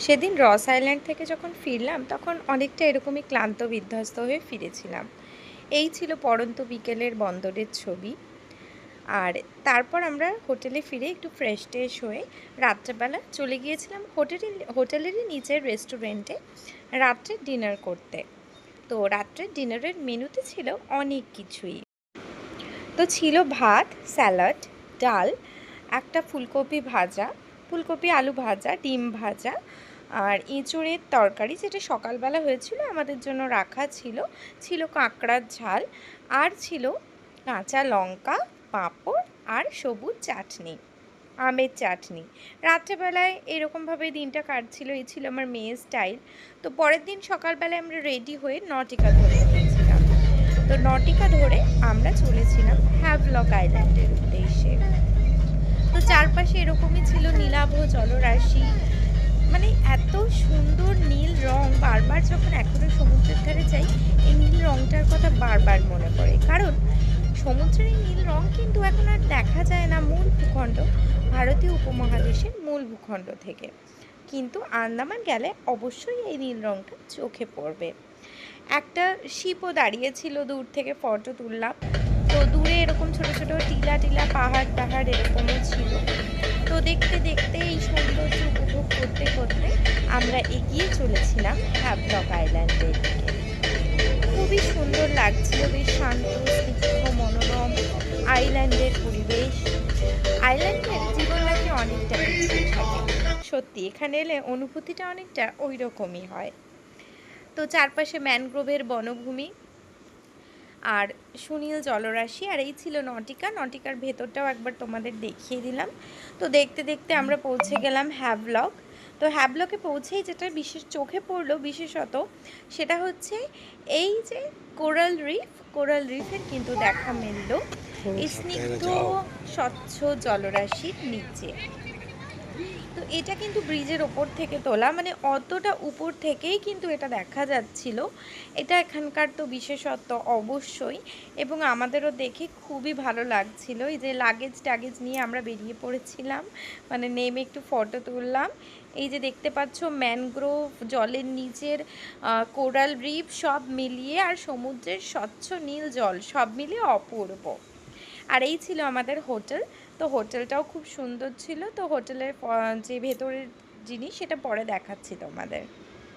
সেদিন রস আইল্যান্ড থেকে যখন ফিরলাম তখন অনেকটা এরকমই ক্লান্ত বিধ্বস্ত হয়ে ফিরেছিলাম। এই ছিল পড়ন্ত বিকেলের বন্দরের ছবি। আর তারপর আমরা হোটেলে ফিরে একটু ফ্রেশ ট্রেশ হয়ে রাত্রেবেলা চলে গিয়েছিলাম হোটেলেরই নিচের রেস্টুরেন্টে রাত্রে ডিনার করতে। তো রাত্রের ডিনারের মেনুতে ছিল অনেক কিছুই। তো ছিল ভাত, স্যালাড, ডাল, একটা ফুলকপি ভাজা, ফুলকপি আলু ভাজা, ডিম ভাজা, আর এঁচোড়ের তরকারি যেটা সকালবেলা হয়েছিল আমাদের জন্য রাখা ছিল, ছিল কাঁকড়ার ঝাল, আর ছিল কাঁচা লঙ্কা, পাঁপড় আর সবুজ চাটনি, আমের চাটনি। রাত্রেবেলায় এরকমভাবে দিনটা কাটছিল, এই ছিল আমার মেয়ের স্টাইল। তো পরের দিন সকালবেলায় আমরা রেডি হয়ে নটিকা ধরে নিয়েছিলাম। তো নটিকা ধরে আমরা চলেছিলাম হ্যাভলক আইল্যান্ডের উদ্দেশ্যে। তো চারপাশে এরকমই ছিল নীলাভ জলরাশি, মানে এত সুন্দর নীল রং, বারবার যখন এখনো সমুদ্রের ধারে যাই এই নীল রংটার কথা বারবার মনে পড়ে। কারণ সমুদ্রের এই নীল রং কিন্তু এখন আর দেখা যায় না মূল ভূখণ্ড, ভারতীয় উপমহাদেশের মূল ভূখণ্ড থেকে, কিন্তু আন্দামান গেলে অবশ্যই এই নীল রংটা চোখে পড়বে। একটা শিপও দাঁড়িয়েছিল, দূর থেকে ফটো তুললাম। তো দূরে এরকম ছোট ছোট টিলা টিলা পাহাড় টাহাড় এরকমও ছিল। তো দেখতে দেখতে এই সৌন্দর্য উপভোগ করতে করতে আমরা এগিয়ে চলেছিলাম হ্যাভলক আইল্যান্ডের দিকে। খুবই সুন্দর লাগছিল, বেশ শান্ত স্নিগ্ধ মনোরম আইল্যান্ডের পরিবেশ। আইল্যান্ডের জীবন নাকি অনেকটা পিছিয়ে থাকে, সত্যি এখানে এলে অনুভূতিটা অনেকটা ওই রকমই হয়। তো চারপাশে ম্যানগ্রোভের বনভূমি আর সুনীল জলরাশি, আর এই ছিল নটিকা। নটিকার ভেতরটাও একবার তোমাদের দেখিয়ে দিলাম। তো দেখতে দেখতে আমরা পৌঁছে গেলাম হ্যাভলক। তো হ্যাভলকে পৌঁছেই যেটা বিশেষ চোখে পড়লো বিশেষত, সেটা হচ্ছে এই যে কোরাল রিফ, কোরাল রিফের কিন্তু দেখা মিলল এই স্নিগ্ধ স্বচ্ছ জলরাশির নিচে। তো এটা কিন্তু ব্রিজের ওপর থেকে তোলা, মানে অতটা উপর থেকেই কিন্তু এটা দেখা যাচ্ছিল। এটা এখানকার তো বিশেষত্ব অবশ্যই, এবং আমাদেরও দেখে খুবই ভালো লাগছিল। এই যে লাগেজ টাগেজ নিয়ে আমরা বেরিয়ে পড়েছিলাম, মানে নেমে একটু ফটো তুললাম। এই যে দেখতে পাচ্ছ ম্যানগ্রোভ, জলের নিচের কোরাল রিফ সব মিলিয়ে, আর সমুদ্রের স্বচ্ছ নীল জল সব মিলিয়ে অপূর্ব। আর এই ছিল আমাদের হোটেল। তো হোটেলটাও খুব সুন্দর ছিল। তো হোটেলের যে ভেতরের জিনিস সেটা পরে দেখাচ্ছি তোমাদের।